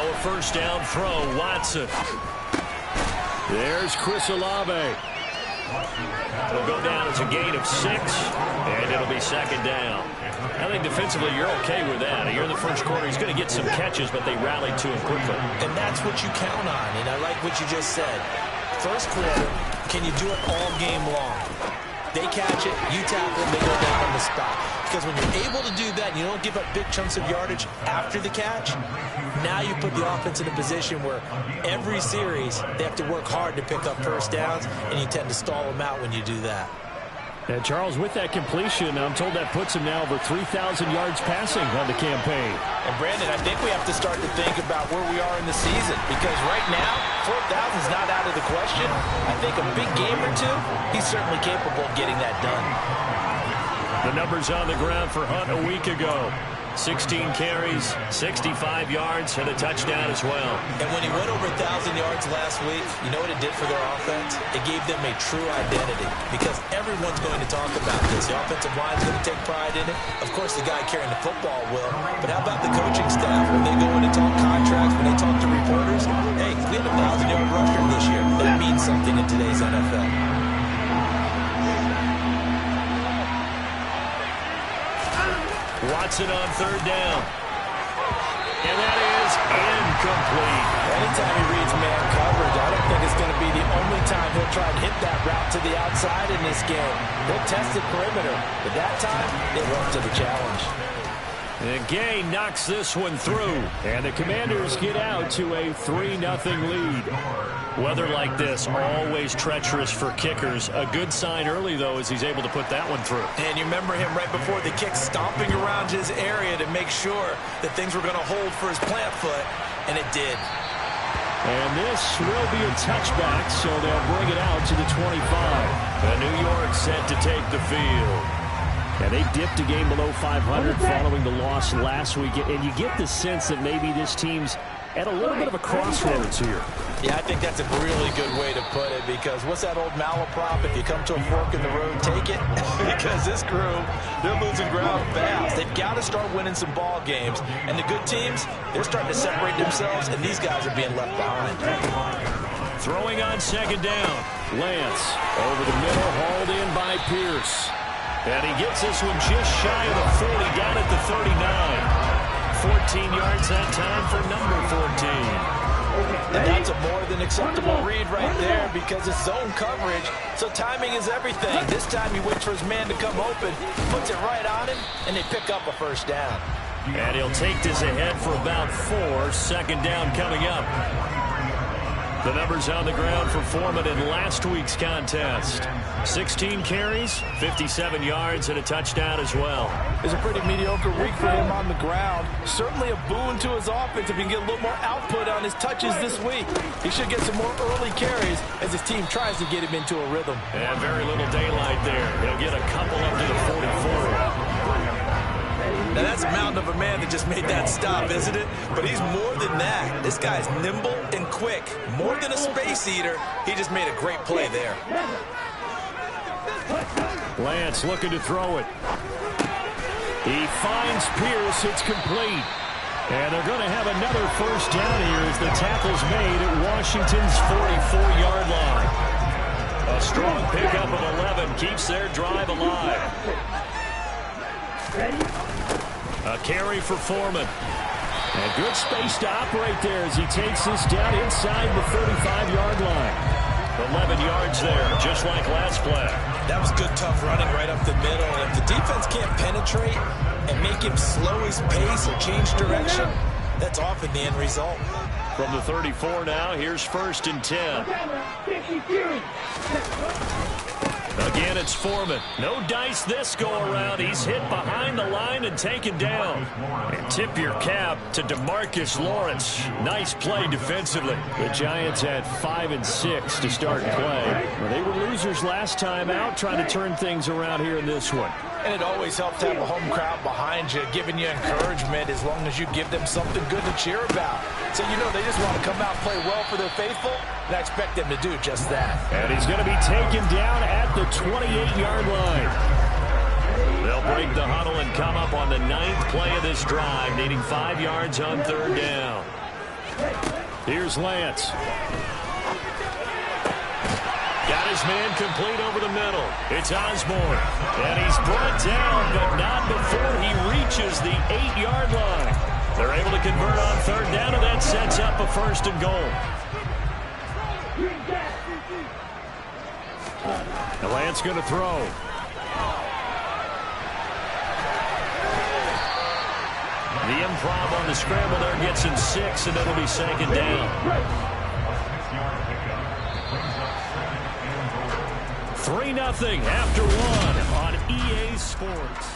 Now a first down throw, Watson. There's Chris Olave. It'll go down as a gain of 6, and it'll be second down. I think defensively you're okay with that. Here in the first quarter, he's going to get some catches, but they rallied to him quickly. And that's what you count on, and I like what you just said. First quarter, can you do it all game long? They catch it, you tackle them, they go down on the spot. Because when you're able to do that and you don't give up big chunks of yardage after the catch, now you put the offense in a position where every series they have to work hard to pick up first downs, and you tend to stall them out when you do that. And Charles, with that completion, I'm told that puts him now over 3,000 yards passing on the campaign. And Brandon, I think we have to start to think about where we are in the season, because right now, 4,000 is not out of the question. I think a big game or two, he's certainly capable of getting that done. The numbers on the ground for Hunt a week ago. 16 carries, 65 yards, and a touchdown as well. And when he went over 1,000 yards last week, you know what it did for their offense? It gave them a true identity, because everyone's going to talk about this. The offensive line is going to take pride in it. Of course, the guy carrying the football will. But how about the coaching staff? When they go in and talk contracts, when they talk to reporters, hey, we had a 1,000-yard rusher this year. That means something in today's NFL. Watson on third down. And that is incomplete. Anytime he reads man coverage, I don't think it's going to be the only time he'll try and hit that route to the outside in this game. He'll test the perimeter, but that time, it went to the challenge. And Gay knocks this one through, and the Commanders get out to a 3-0 lead. Weather like this, always treacherous for kickers. A good sign early, though, as he's able to put that one through. And you remember him right before the kick stomping around his area to make sure that things were going to hold for his plant foot, and it did. And this will be a touchback, so they'll bring it out to the 25. And New York set to take the field. And they dipped a game below 500 following the loss last week. And you get the sense that maybe this team's at a little bit of a crossroads here. Yeah, I think that's a really good way to put it, because what's that old malaprop? If you come to a fork in the road, take it. Because this crew, they're losing ground fast. They've got to start winning some ball games. And the good teams, they're starting to separate themselves, and these guys are being left behind. Throwing on second down. Lance over the middle, hauled in by Pierce. And he gets this one just shy of the 40, down at the 39. 14 yards that time for number 14. And that's a more than acceptable read right there, because it's zone coverage, so timing is everything. This time he waits for his man to come open, puts it right on him, and they pick up a first down. And he'll take this ahead for about 4. Second down coming up. The numbers on the ground for Foreman in last week's contest. 16 carries, 57 yards, and a touchdown as well. It's a pretty mediocre week for him on the ground. Certainly a boon to his offense if he can get a little more output on his touches this week. He should get some more early carries as his team tries to get him into a rhythm. And very little daylight there. He'll get a couple up to the 44. Now, that's a mountain of a man that just made that stop, isn't it? But he's more than that. This guy's nimble and quick. More than a space eater, he just made a great play there. Lance looking to throw it. He finds Pierce. It's complete. And they're going to have another first down here as the tackle's made at Washington's 44-yard line. A strong pickup of 11 keeps their drive alive. A carry for Foreman. And good space to operate there as he takes this down inside the 35-yard line. 11 yards there, just like last play. That was good, tough running right up the middle. And if the defense can't penetrate and make him slow his pace or change direction, that's often the end result. From the 34 now, here's first and 10. Again, it's Foreman. No dice this go-around. He's hit behind the line and taken down. And tip your cap to DeMarcus Lawrence. Nice play defensively. The Giants had 5 and 6 to start play. Well, they were losers last time out, trying to turn things around here in this one. And it always helps to have a home crowd behind you, giving you encouragement as long as you give them something good to cheer about. So you know they just want to come out and play well for their faithful, and I expect them to do just that. And he's going to be taken down at the 28-yard line. They'll break the huddle and come up on the 9th play of this drive, needing 5 yards on third down. Here's Lance. Got his man complete over the middle. It's Osborne. And he's brought down, but not before he reaches the 8-yard line. They're able to convert on third down, and that sets up a first and goal. And Lance going to throw. The improv on the scramble there gets him 6, and it'll be second down. 3-0 after 1 on EA Sports.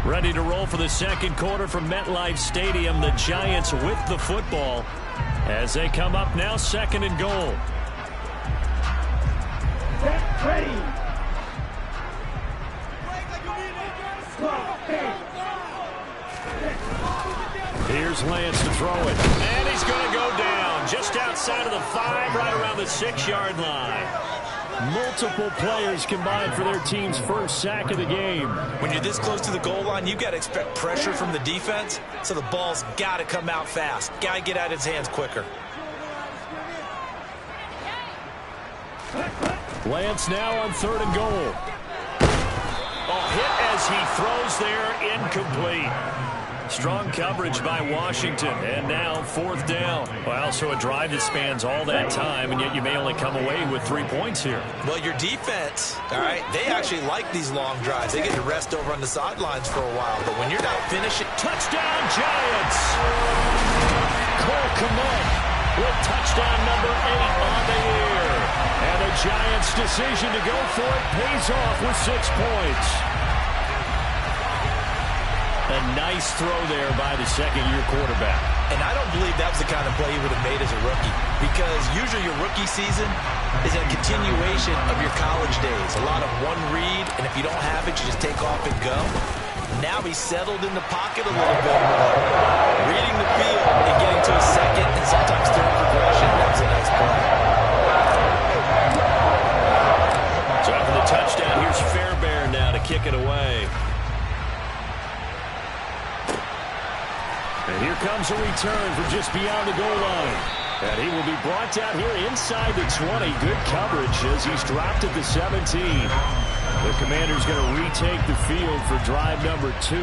Ready to roll for the second quarter from MetLife Stadium. The Giants with the football as they come up now, second and goal. Ready. Here's Lance to throw it. And he's going to go down just outside of the 5, right around the 6-yard line. Multiple players combined for their team's first sack of the game. When you're this close to the goal line, you've got to expect pressure from the defense, so the ball's got to come out fast. Got to get out of his hands quicker. Lance now on third and goal. Oh, hit as he throws there, incomplete. Strong coverage by Washington, and now fourth down. Well, so a drive that spans all that time, and yet you may only come away with 3 points here. Well, your defense, all right, they actually like these long drives. They get to rest over on the sidelines for a while, but when you're not finishing... Touchdown, Giants! Cole Kmet with touchdown number 8 on the year. And the Giants' decision to go for it pays off with 6 points. A nice throw there by the second-year quarterback. And I don't believe that was the kind of play he would have made as a rookie, because usually your rookie season is a continuation of your college days. A lot of one read, and if you don't have it, you just take off and go. Now he's settled in the pocket a little bit more, reading the field and getting to a second and sometimes third progression. That was a nice play. So after the touchdown, here's Fairbairn now to kick it away. And here comes a return from just beyond the goal line. And he will be brought down here inside the 20. Good coverage as he's dropped at the 17. The Commander's going to retake the field for drive number 2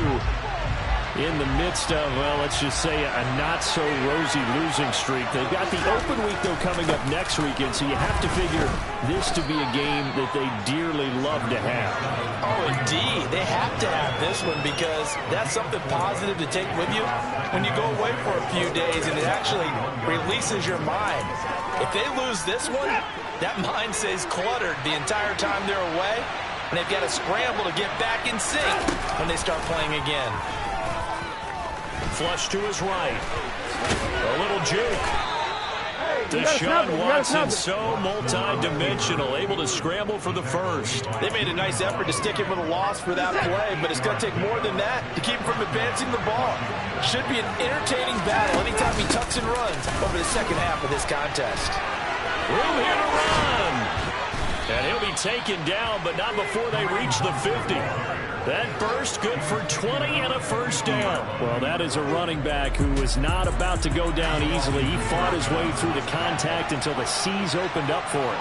in the midst of, well, let's just say a not-so-rosy losing streak. They've got the open week, though, coming up next weekend, so you have to figure this to be a game that they dearly love to have. Oh, indeed. They have to have this one because that's something positive to take with you when you go away for a few days, and it actually releases your mind. If they lose this one, that mind stays cluttered the entire time they're away, and they've got to scramble to get back in sync when they start playing again. Flush to his right. A little juke. Deshaun Watson, so multi-dimensional, able to scramble for the first. They made a nice effort to stick him with a loss for that play, but it's going to take more than that to keep him from advancing the ball. Should be an entertaining battle anytime he tucks and runs over the second half of this contest. Room here to run. And he'll be taken down, but not before they reach the 50. That burst good for 20 and a first down. Well, that is a running back who was not about to go down easily. He fought his way through the contact until the C's opened up for him.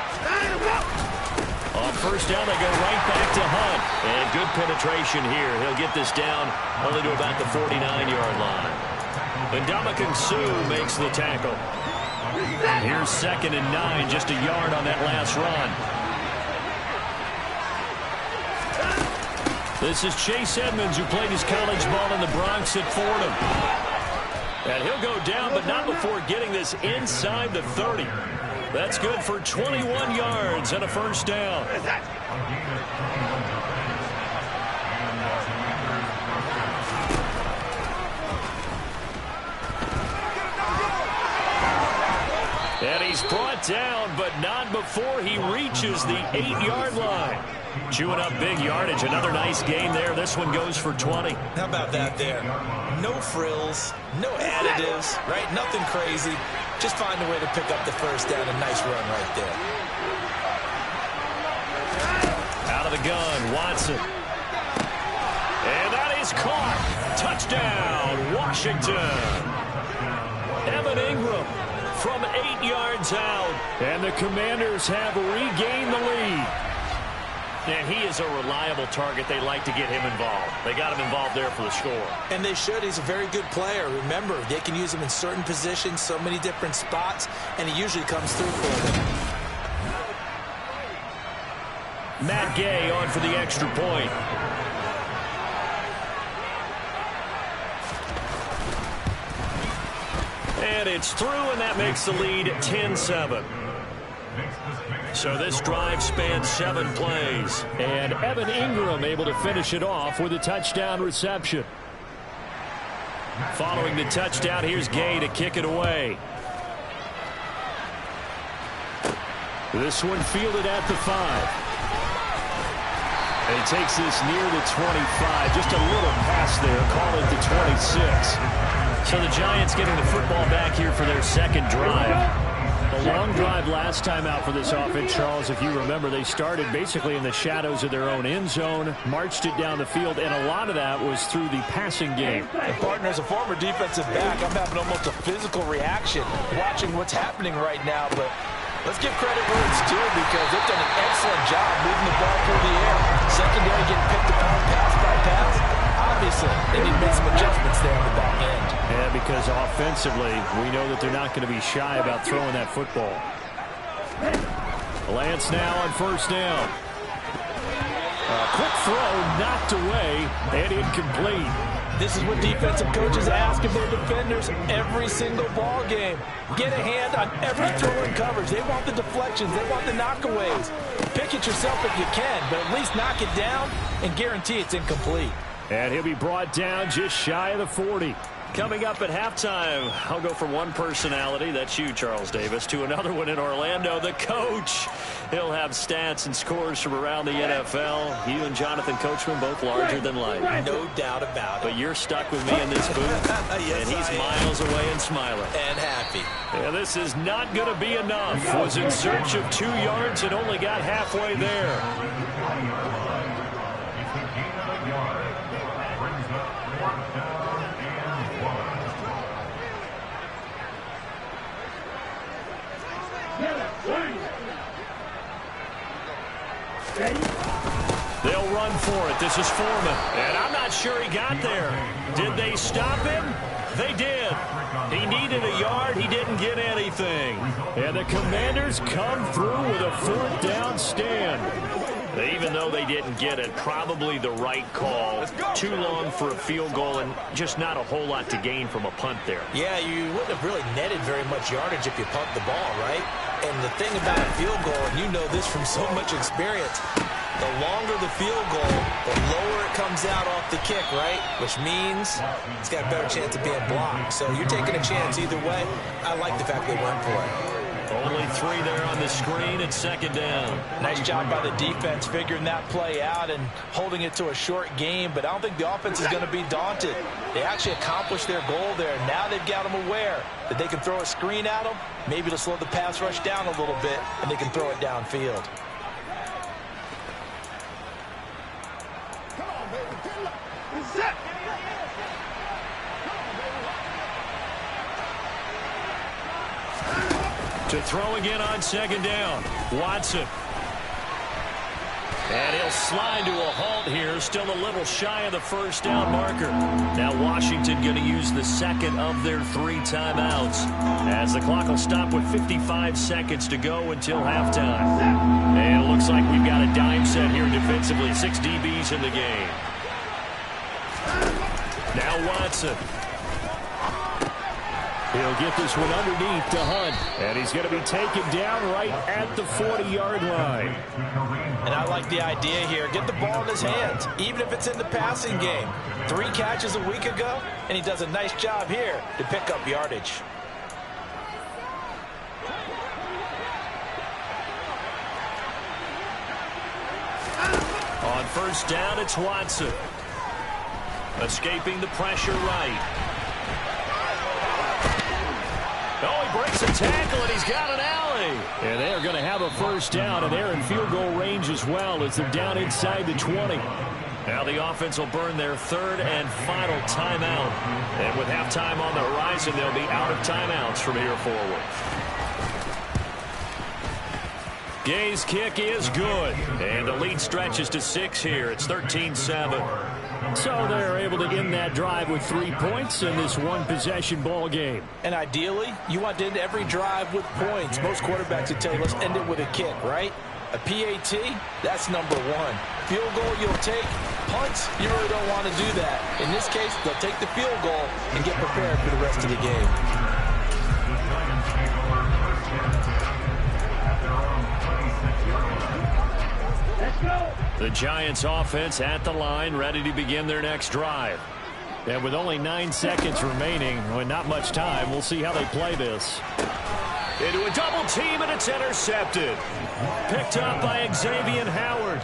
On first down, they go right back to Hunt. And good penetration here. He'll get this down only to about the 49-yard line. And Ndamukong Suh makes the tackle. Here's 2nd and 9, just a yard on that last run. This is Chase Edmonds, who played his college ball in the Bronx at Fordham. And he'll go down, but not before getting this inside the 30. That's good for 21 yards and a first down. And he's brought down, but not before he reaches the 8-yard line. Chewing up big yardage. Another nice gain there. This one goes for 20. How about that there? No frills, no additives, right? Nothing crazy. Just find a way to pick up the first down. A nice run right there. Out of the gun, Watson. And that is caught. Touchdown, Washington. Evan Ingram from 8 yards out. And the Commanders have regained the lead. And he is a reliable target. They like to get him involved. They got him involved there for the score. And they should. He's a very good player. Remember, they can use him in certain positions, so many different spots, and he usually comes through for them. Matt Gay on for the extra point. And it's through, and that makes the lead 10-7. So this drive spans 7 plays. And Evan Ingram able to finish it off with a touchdown reception. Following the touchdown, here's Gay to kick it away. This one fielded at the 5. And he takes this near the 25. Just a little pass there. Call it the 26. So the Giants getting the football back here for their second drive. A long drive last time out for this offense, Charles. If you remember, they started basically in the shadows of their own end zone, marched it down the field, and a lot of that was through the passing game. And partner, as a former defensive back, I'm having almost a physical reaction watching what's happening right now. But let's give credit where it's due, because they've done an excellent job moving the ball through the air. Secondary getting picked apart pass by pass. Obviously, they need to make some adjustments there on the back end. Yeah, because offensively, we know that they're not going to be shy about throwing that football. Lance now on first down. A quick throw knocked away and incomplete. This is what defensive coaches ask of their defenders every single ball game. Get a hand on every throw in coverage. They want the deflections. They want the knockaways. Pick it yourself if you can, but at least knock it down and guarantee it's incomplete. And he'll be brought down just shy of the 40. Coming up at halftime, I'll go from one personality, that's you, Charles Davis, to another one in Orlando, the coach. He'll have stats and scores from around the NFL. You and Jonathan Coachman both larger than life. No doubt about it. But you're stuck with me in this booth, yes, and he's miles away and smiling. And happy. Yeah, this is not going to be enough. Was in search of 2 yards and only got halfway there. They'll run for it. This is Foreman. And I'm not sure he got there. Did they stop him? They did. He needed a yard. He didn't get anything. And the Commanders come through with a 4th down stand. Even though they didn't get it, probably the right call. Too long for a field goal and just not a whole lot to gain from a punt there. Yeah, you wouldn't have really netted very much yardage if you pumped the ball, right? And the thing about a field goal, and you know this from so much experience, the longer the field goal, the lower it comes out off the kick, right? Which means it's got a better chance of being blocked. So you're taking a chance either way. I like the fact they went for it. Only 3 there on the screen at 2nd down. Nice job by the defense figuring that play out and holding it to a short game, but I don't think the offense is going to be daunted. They actually accomplished their goal there. Now they've got them aware that they can throw a screen at them, maybe to slow the pass rush down a little bit, and they can throw it downfield. To throw again on 2nd down. Watson. And he'll slide to a halt here. Still a little shy of the 1st down marker. Now Washington going to use the 2nd of their 3 timeouts, as the clock will stop with 55 seconds to go until halftime. And it looks like we've got a dime set here defensively. 6 DBs in the game. Now Watson. He'll get this one underneath to Hunt. And he's going to be taken down right at the 40-yard line. And I like the idea here. Get the ball in his hands, even if it's in the passing game. 3 catches a week ago, and he does a nice job here to pick up yardage. On 1st down, it's Watson. Escaping the pressure right. Oh, he breaks a tackle, and he's got an alley. And they are going to have a 1st down, and they're in field goal range as well as they're down inside the 20. Now the offense will burn their third and final timeout. And with halftime on the horizon, they'll be out of timeouts from here forward. Gay's kick is good. And the lead stretches to 6 here. It's 13-7. So they're able to end that drive with 3 points in this one-possession ball game. And ideally, you want to end every drive with points. Most quarterbacks would tell you, let's end it with a kick, right? A PAT, that's number 1. Field goal you'll take. Punts, you really don't want to do that. In this case, they'll take the field goal and get prepared for the rest of the game. The Giants offense at the line, ready to begin their next drive. And with only 9 seconds remaining, with not much time, we'll see how they play this. Into a double team, and it's intercepted. Picked up by Xavier Howard.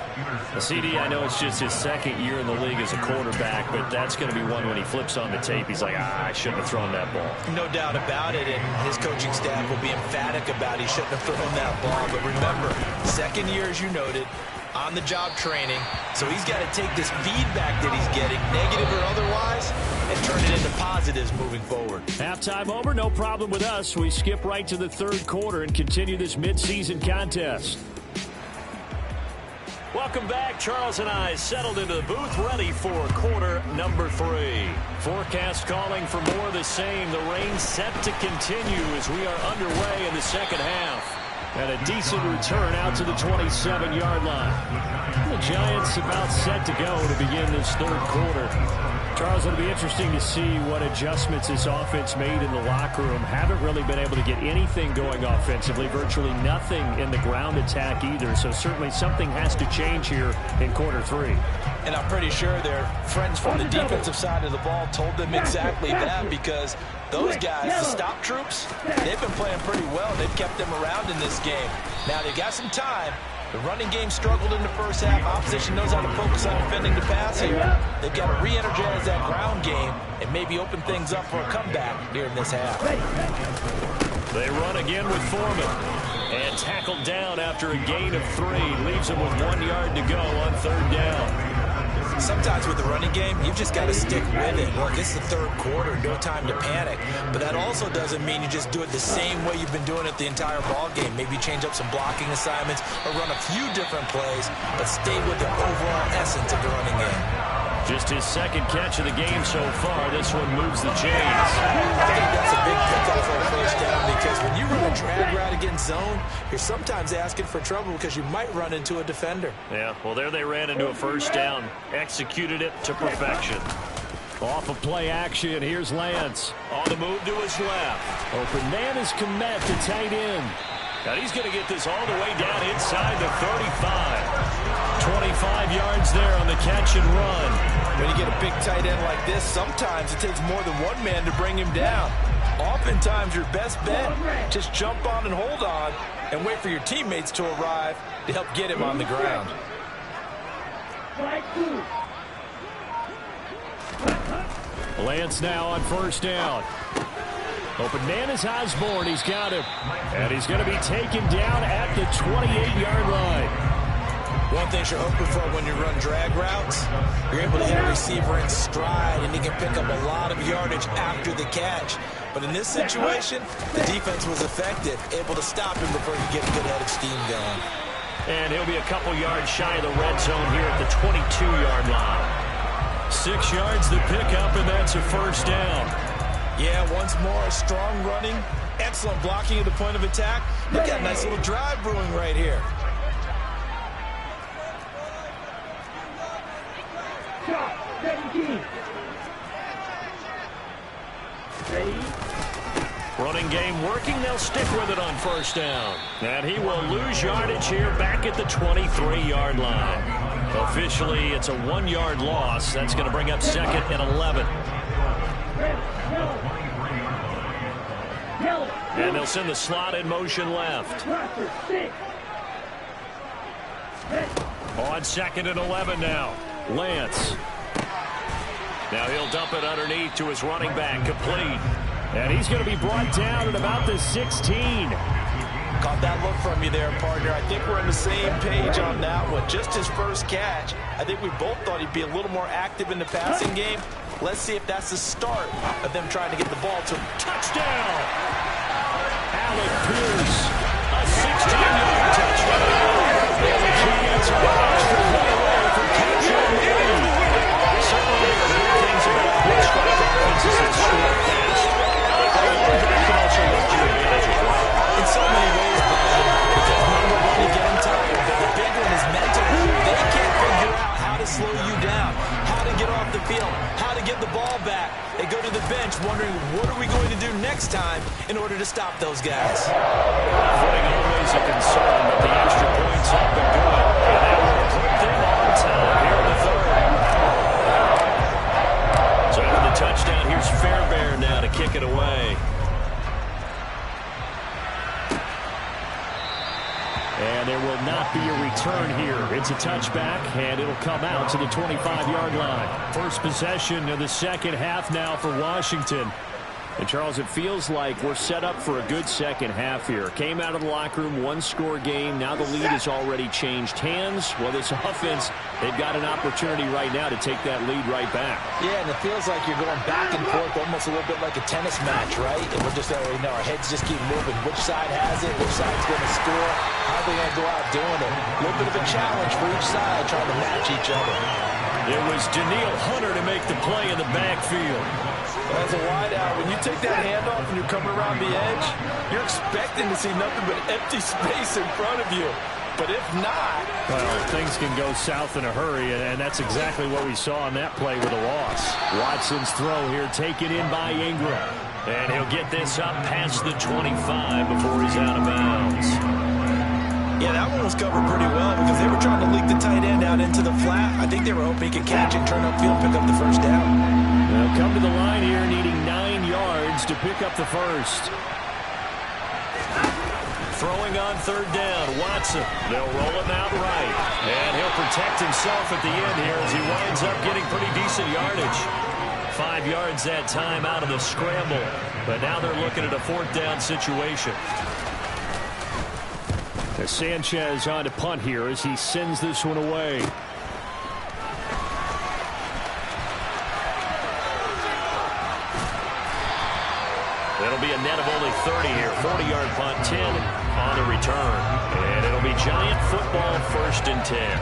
The CD, I know it's just his second year in the league as a quarterback, but that's going to be one when he flips on the tape. He's like, I shouldn't have thrown that ball. No doubt about it, and his coaching staff will be emphatic about he shouldn't have thrown that ball. But remember, second year, as you noted, on-the-job training, so he's got to take this feedback that he's getting, negative or otherwise, and turn it into positives moving forward. Halftime over, no problem with us. We skip right to the third quarter and continue this midseason contest. Welcome back. Charles and I settled into the booth, ready for quarter number 3. Forecast calling for more of the same. The rain set to continue as we are underway in the second half. And a decent return out to the 27-yard line. The Giants about set to go to begin this third quarter. Charles, it'll be interesting to see what adjustments this offense made in the locker room. Haven't really been able to get anything going offensively, virtually nothing in the ground attack either. So certainly something has to change here in quarter 3. And I'm pretty sure their friends from the defensive side of the ball told them exactly that, because those guys, the stop troops, they've been playing pretty well. They've kept them around in this game. Now they've got some time. The running game struggled in the first half. Opposition knows how to focus on defending the pass here. They've got to re-energize that ground game and maybe open things up for a comeback here in this half. They run again with Foreman. And tackled down after a gain of 3. Leaves him with 1 yard to go on third down. Sometimes with the running game, you've just got to stick with it. Look, it's the third quarter, no time to panic. But that also doesn't mean you just do it the same way you've been doing it the entire ball game. Maybe change up some blocking assignments or run a few different plays, but stay with the overall essence of the running game. Just his second catch of the game so far. This one moves the chains. I think that's a big pickup for a first down, because when you run a drag route against zone, you're sometimes asking for trouble because you might run into a defender. Yeah, well, there they ran into a first down. Executed it to perfection. Off of play action, here's Lance. On the move to his left. Open man is Komet to tight end. And he's going to get this all the way down inside the 35. 25 yards there on the catch and run. When you get a big tight end like this, sometimes it takes more than one man to bring him down. Oftentimes, your best bet, just jump on and hold on and wait for your teammates to arrive to help get him on the ground. Lance now on first down. Open man is Osborne. He's got him. And he's going to be taken down at the 28-yard line. One thing you're hoping for when you run drag routes, you're able to hit a receiver in stride, and he can pick up a lot of yardage after the catch. But in this situation, the defense was effective, able to stop him before he get a good head of steam going. And he'll be a couple yards shy of the red zone here at the 22-yard line. 6 yards to pick up, and that's a first down. Yeah, once more, strong running, excellent blocking at the point of attack. They've got a nice little drive brewing right here. Running game working. They'll stick with it on first down. And he will lose yardage here back at the 23-yard line. Officially, it's a 1-yard loss. That's going to bring up second and 11. And they'll send the slot in motion left. On second and 11 now. Lance. Now he'll dump it underneath to his running back, complete. And he's going to be brought down at about the 16. Caught that look from you there, partner. I think we're on the same page on that one. Just his first catch. I think we both thought he'd be a little more active in the passing game. Let's see if that's the start of them trying to get the ball to him. Touchdown! Alec Pierce, a 16-yard touchdown. And the Giants are extra one away from capturing the lead. Certainly, the good things about quick strike offenses that score fast. That can also work to your advantage as well. In so many ways, Brian, because number one, you get them tired, but the big one is mental. They can't figure out how to slow you down, how to get off the field, how to get the ball back. They go to the bench wondering, what are we going to do next time in order to stop those guys? Footing always a concern, but the extra points have been good. And that will put them on top here in the third. So after the touchdown, here's Fairbairn now to kick it away. And there will not be a return here. It's a touchback, and it'll come out to the 25-yard line. First possession of the second half now for Washington. And, Charles, it feels like we're set up for a good second half here. Came out of the locker room, one-score game. Now the lead has already changed hands. Well, this offense, they've got an opportunity right now to take that lead right back. Yeah, and it feels like you're going back and forth almost a little bit like a tennis match, right? And we're just already know our heads just keep moving. Which side has it? Which side's going to score? How are they going to go out doing it? A little bit of a challenge for each side, trying to match each other. It was Daniil Hunter to make the play in the backfield. As a wideout, when you take that handoff and you're coming around the edge, you're expecting to see nothing but empty space in front of you. But if not... Well, things can go south in a hurry, and that's exactly what we saw on that play with a loss. Watson's throw here taken in by Ingram. And he'll get this up past the 25 before he's out of bounds. Yeah, that one was covered pretty well because they were trying to leak the tight end out into the flat. I think they were hoping he could catch it, turn upfield, and pick up the first down. They'll come to the line here needing 9 yards to pick up the first. Throwing on third down, Watson. They'll roll him out right. And he'll protect himself at the end here as he winds up getting pretty decent yardage. 5 yards that time out of the scramble. But now they're looking at a fourth down situation. As Sanchez on to punt here as he sends this one away. It'll be a net of only 30 here. 40-yard punt, 10 on the return. And it'll be Giant football, 1st and 10.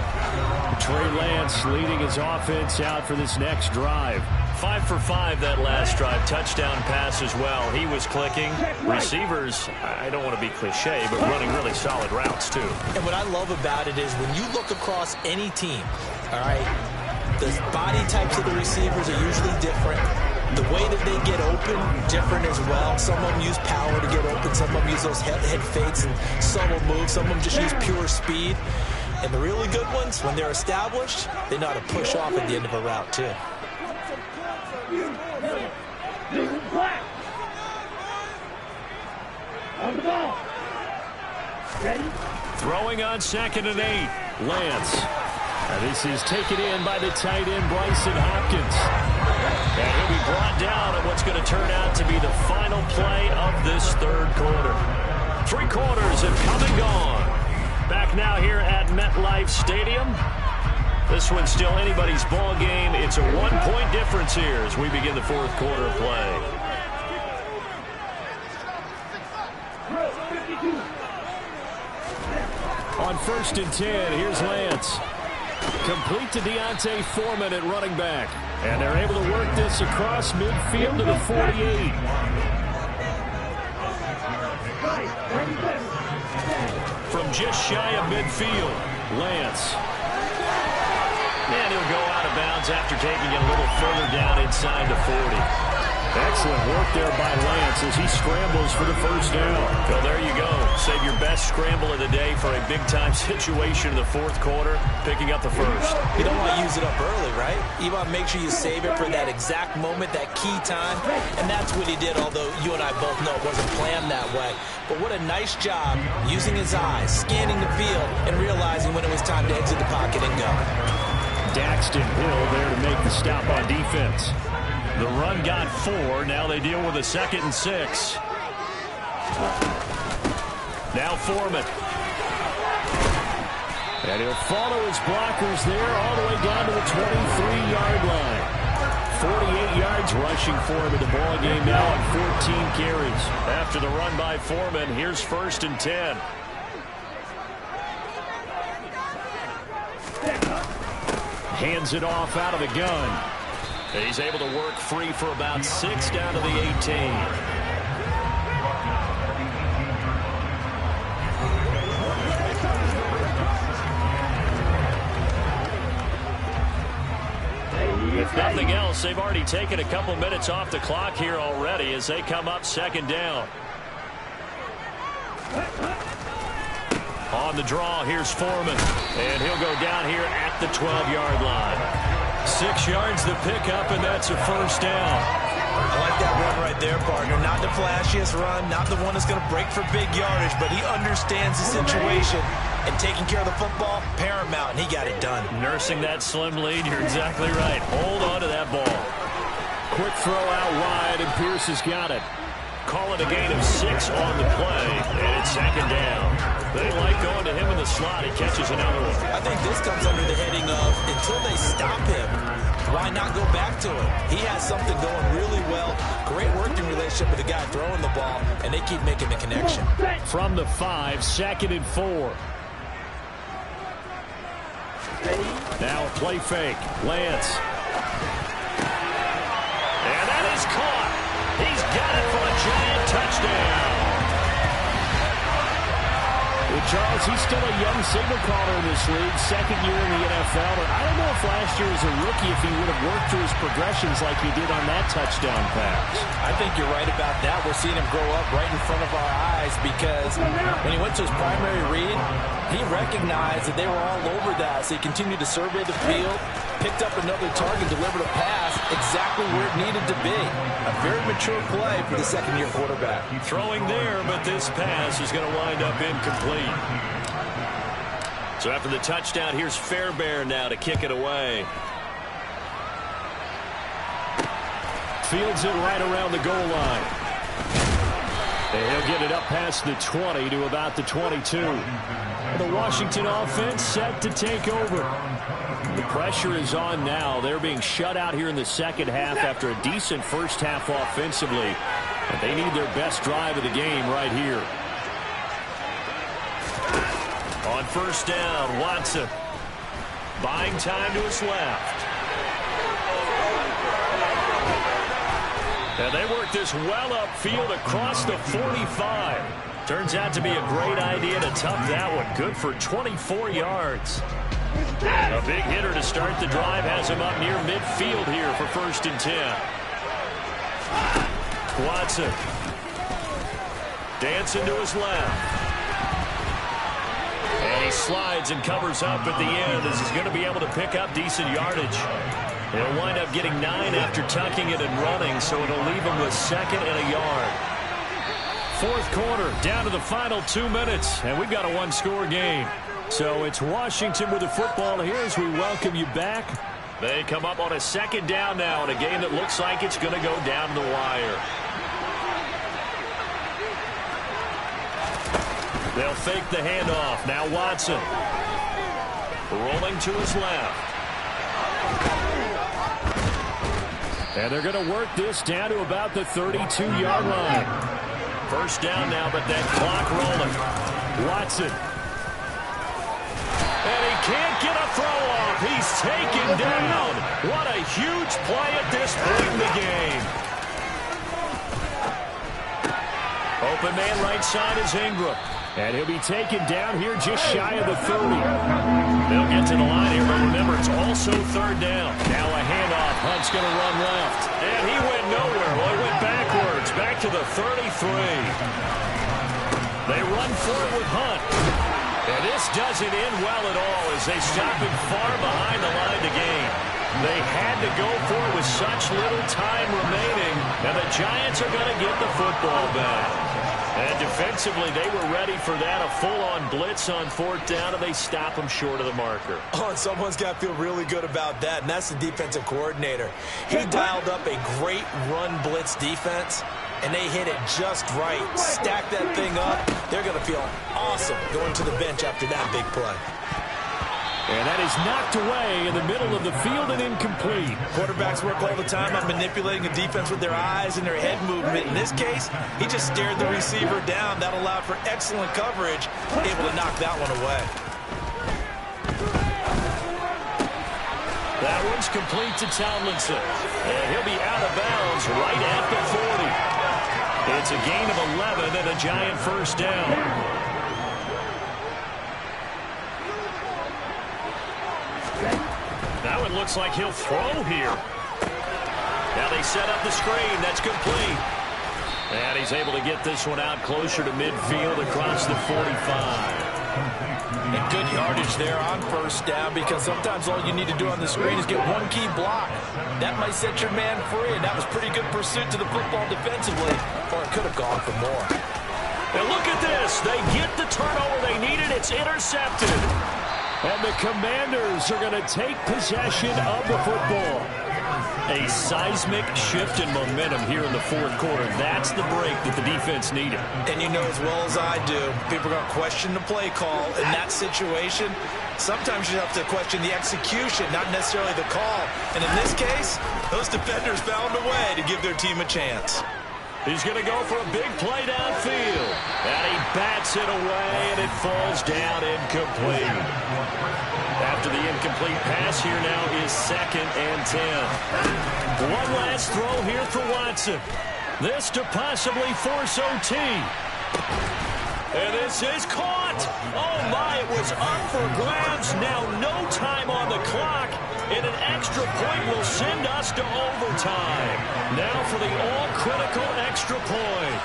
Trey Lance leading his offense out for this next drive. 5 for 5 that last drive. Touchdown pass as well. He was clicking. Receivers, I don't want to be cliche, but running really solid routes too. And what I love about it is when you look across any team, all right, the body types of the receivers are usually different. The way that they get open, different as well. Some of them use power to get open. Some of them use those head fakes and subtle moves. Some of them just use pure speed. And the really good ones, when they're established, they know how to push off at the end of a route, too. Throwing on 2nd and 8. Lance. Now this is taken in by the tight end, Bryson Hopkins. And he'll be brought down at what's going to turn out to be the final play of this third quarter. 3 quarters have come and gone. Back now here at MetLife Stadium. This one's still anybody's ball game. It's a 1-point difference here as we begin the fourth quarter of play. On 1st and 10, here's Lance. Complete to Deontay Foreman at running back. And they're able to work this across midfield to the 48. From just shy of midfield, Lance. And he'll go out of bounds after taking it a little further down inside the 40. Excellent work there by Lance as he scrambles for the first down. Well, there you go. Save your best scramble of the day for a big-time situation in the fourth quarter, picking up the first. You don't want to use it up early, right? You want to make sure you save it for that exact moment, that key time. And that's what he did, although you and I both know it wasn't planned that way. But what a nice job using his eyes, scanning the field, and realizing when it was time to exit the pocket and go. Daxton Hill there to make the stop on defense. The run got 4. Now they deal with a 2nd and 6. Now Foreman. And he'll follow his blockers there all the way down to the 23-yard line. 48 yards rushing for him in the ball game now on 14 carries. After the run by Foreman, here's 1st and 10. Hands it off out of the gun. He's able to work free for about 6 down to the 18. If nothing else, they've already taken a couple minutes off the clock here already as they come up 2nd down. On the draw, here's Foreman. And he'll go down here at the 12-yard line. 6 yards the pickup, and that's a 1st down. I like that run right there, partner. Not the flashiest run, not the one that's going to break for big yardage, but he understands the situation. And taking care of the football, paramount, and he got it done. Nursing that slim lead, you're exactly right. Hold on to that ball. Quick throw out wide, and Pierce has got it. Call it a gain of 6 on the play, and it's 2nd down. They like going to him in the slot. He catches another one. I think this comes under the heading of, until they stop him, why not go back to him? He has something going really well. Great working relationship with the guy throwing the ball, and they keep making the connection. From the 5, 2nd and 4. Now a play fake. Lance. And that is caught. He's got it for a giant touchdown. Well, Charles, he's still a young signal caller in this league, 2nd year in the NFL. But I don't know if last year as a rookie if he would have worked through his progressions like he did on that touchdown pass. I think you're right about that. We're seeing him grow up right in front of our eyes because when he went to his primary read, he recognized that they were all over that, so he continued to survey the field, picked up another target, delivered a pass exactly where it needed to be. A very mature play for the 2nd-year quarterback. Throwing there, but this pass is going to wind up incomplete. So after the touchdown, here's Fairbairn now to kick it away. Fields it right around the goal line. And he'll get it up past the 20 to about the 22. The Washington offense set to take over. The pressure is on now. They're being shut out here in the 2nd half after a decent 1st half offensively. And they need their best drive of the game right here. On 1st down, Watson. Buying time to his left. And they work this well upfield across the 45. Turns out to be a great idea to tuck that one. Good for 24 yards. A big hitter to start the drive has him up near midfield here for 1st and 10. Watson. Dancing to his left. And he slides and covers up at the end as he's going to be able to pick up decent yardage. He'll wind up getting 9 after tucking it and running, so it'll leave him with 2nd and a yard. 4th quarter, down to the final 2 minutes, and we've got a 1-score game. So it's Washington with the football here as we welcome you back. They come up on a 2nd down now in a game that looks like it's going to go down the wire. They'll fake the handoff. Now Watson. Rolling to his left. And they're going to work this down to about the 32-yard line. 1st down now, but that clock rolling. Watson. And he can't get a throw off. He's taken down. What a huge play at this point in the game. Open man right side is Ingram. And he'll be taken down here just shy of the 30. They'll get to the line here, but remember, it's also 3rd down. Now a handoff. Hunt's going to run left. And he went nowhere. Well, he went backwards, back to the 33. They run for it with Hunt. And this doesn't end well at all as they stop him far behind the line to gain. They had to go for it with such little time remaining, and the Giants are going to get the football back. And defensively, they were ready for that, a full-on blitz on 4th down, and they stop them short of the marker. Oh, and someone's got to feel really good about that, and that's the defensive coordinator. He dialed up a great run blitz defense, and they hit it just right. Stack that thing up. They're going to feel awesome going to the bench after that big play. And that is knocked away in the middle of the field and incomplete. Quarterbacks work all the time on manipulating a defense with their eyes and their head movement. In this case, he just stared the receiver down. That allowed for excellent coverage, able to knock that one away. That one's complete to Tomlinson. And he'll be out of bounds right at the 40. It's a gain of 11 and a giant first down. Now it looks like he'll throw here. Now they set up the screen. That's complete. And he's able to get this one out closer to midfield across the 45. And good yardage there on first down, because sometimes all you need to do on the screen is get one key block. That might set your man free, and that was pretty good pursuit to the football defensively, or it could have gone for more. And look at this. They get the turnover they needed. It's intercepted. And the Commanders are going to take possession of the football. A seismic shift in momentum here in the fourth quarter. That's the break that the defense needed. And you know as well as I do, people are going to question the play call in that situation. Sometimes you have to question the execution, not necessarily the call. And in this case, those defenders found a way to give their team a chance. He's going to go for a big play downfield. And he bats it away, and it falls down incomplete. After the incomplete pass, here now is 2nd and 10. One last throw here for Watson. This to possibly force OT. And this is caught. Oh, my, it was up for grabs. Now no time on the clock. And an extra point will send us to overtime. Now for the all-critical extra point.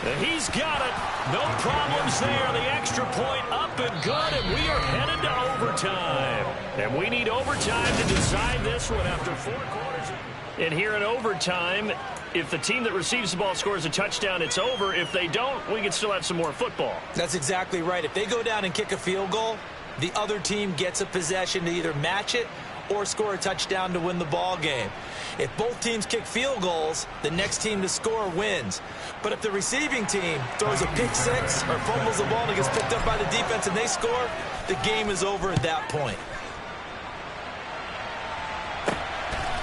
And he's got it. No problems there. The extra point up and good, and we are headed to overtime. And we need overtime to decide this one after 4 quarters. And here in overtime, if the team that receives the ball scores a touchdown, it's over. If they don't, we can still have some more football. That's exactly right. If they go down and kick a field goal, the other team gets a possession to either match it or score a touchdown to win the ball game. If both teams kick field goals, the next team to score wins. But if the receiving team throws a pick six or fumbles the ball and it gets picked up by the defense and they score, the game is over at that point.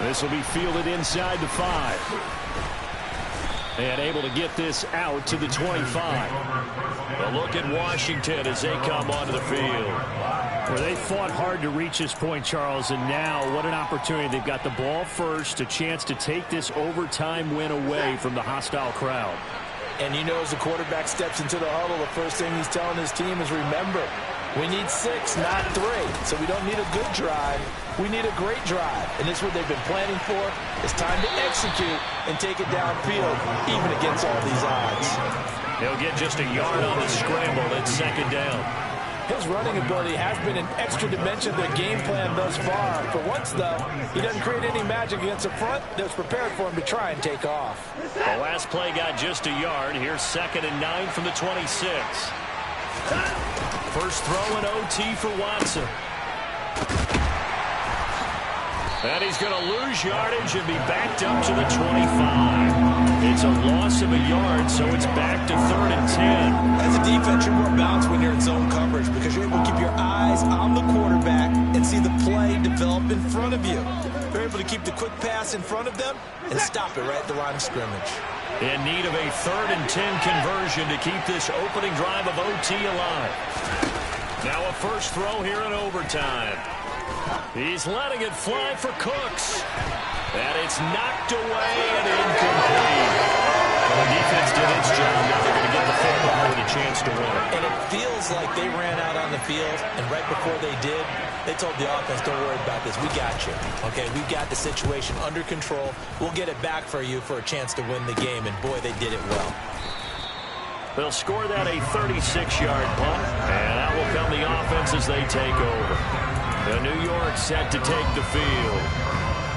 This will be fielded inside the 5. And able to get this out to the 25. A look at Washington as they come onto the field. Well, they fought hard to reach this point, Charles, and now what an opportunity. They've got the ball first, a chance to take this overtime win away from the hostile crowd. And you know, as the quarterback steps into the huddle, the first thing he's telling his team is, remember, we need 6, not 3. So we don't need a good drive. We need a great drive. And this is what they've been planning for. It's time to execute and take it downfield, even against all these odds. He'll get just a yard on the scramble. It's 2nd down. His running ability has been an extra dimension of their game plan thus far. For once, though, he doesn't create any magic against the front that's prepared for him to try and take off. The last play got just a yard. Here's 2nd and 9 from the 26. First throw in OT for Watson. And he's going to lose yardage and be backed up to the 25. It's a loss of a yard, so it's back to 3rd and 10. As a defense, you're more balanced when you're in zone coverage because you're able to keep your eyes on the quarterback and see the play develop in front of you. You're able to keep the quick pass in front of them and stop it right at the line of scrimmage. In need of a 3rd and 10 conversion to keep this opening drive of OT alive. Now a first throw here in overtime. He's letting it fly for Cooks. And it's knocked away and incomplete. Well, the defense did its job. Now they're going to get the football with a chance to win it. And it feels like they ran out on the field, and right before they did, they told the offense, don't worry about this. We got you. Okay, we've got the situation under control. We'll get it back for you for a chance to win the game. And, boy, they did it well. They'll score that a 36-yard punt, and that will come the offense as they take over. The New York set to take the field.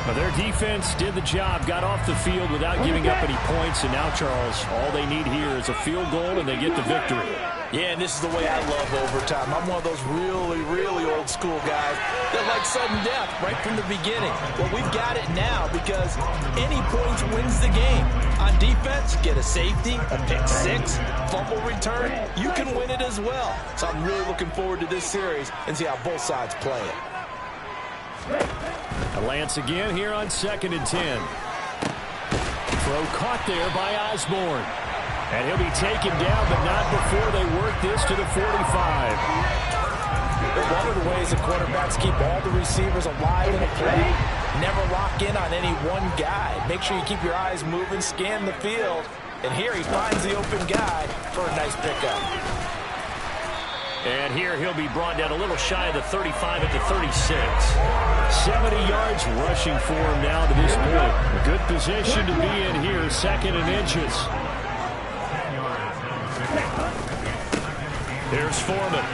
Well, their defense did the job, got off the field without giving up any points, and now, Charles, all they need here is a field goal, and they get the victory. Yeah, and this is the way I love overtime. I'm one of those really, really old school guys that like sudden death right from the beginning. Well, we've got it now because any points wins the game. On defense, get a safety, a pick six, fumble return, you can win it as well. So I'm really looking forward to this series and see how both sides play it. Lance again here on 2nd and 10. Throw caught there by Osborne. And he'll be taken down, but not before they work this to the 45. One of the ways that quarterbacks keep all the receivers alive in a play, never lock in on any one guy. Make sure you keep your eyes moving, scan the field. And here he finds the open guy for a nice pickup. And here he'll be brought down a little shy of the 35 at the 36. 70 yards rushing for him now to this point. A good position to be in here, 2nd and inches. Here's Foreman.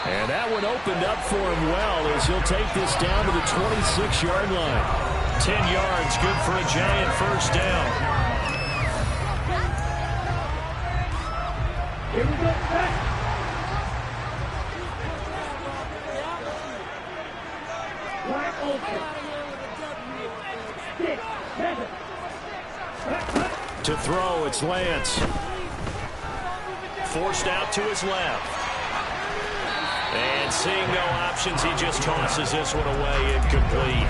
And that one opened up for him well as he'll take this down to the 26-yard line. 10 yards, good for a giant first down. Here we go. To throw, it's Lance. Forced out to his left. And seeing no options, he just tosses this one away, incomplete.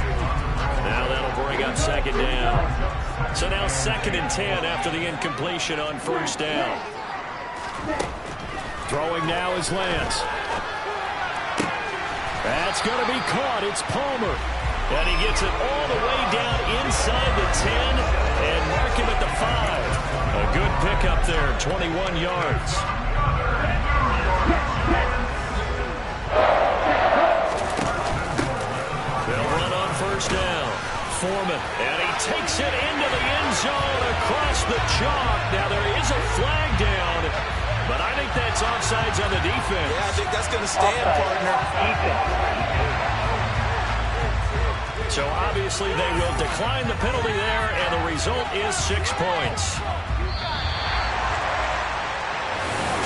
Now that'll bring up 2nd down. So now 2nd and 10 after the incompletion on 1st down. Throwing now is Lance. That's going to be caught. It's Palmer. And he gets it all the way down inside the 10 and mark him at the 5. A good pickup there, 21 yards. They'll run on 1st down. Foreman, and he takes it into the end zone across the chalk. Now there is a flag down, but I think that's offsides on the defense. Yeah, I think that's going to stand, partner. So obviously they will decline the penalty there, and the result is 6 points.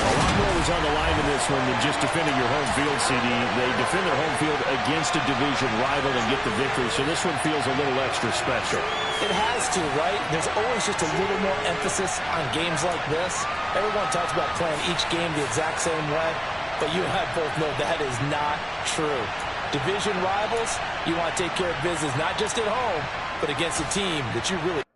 A lot more was on the line in this one than just defending your home field, CD. They defend their home field against a division rival and get the victory, so this one feels a little extra special. It has to, right? There's always just a little more emphasis on games like this. Everyone talks about playing each game the exact same way, but you and I both know that is not true. Division rivals, you want to take care of business not just at home, but against a team that you really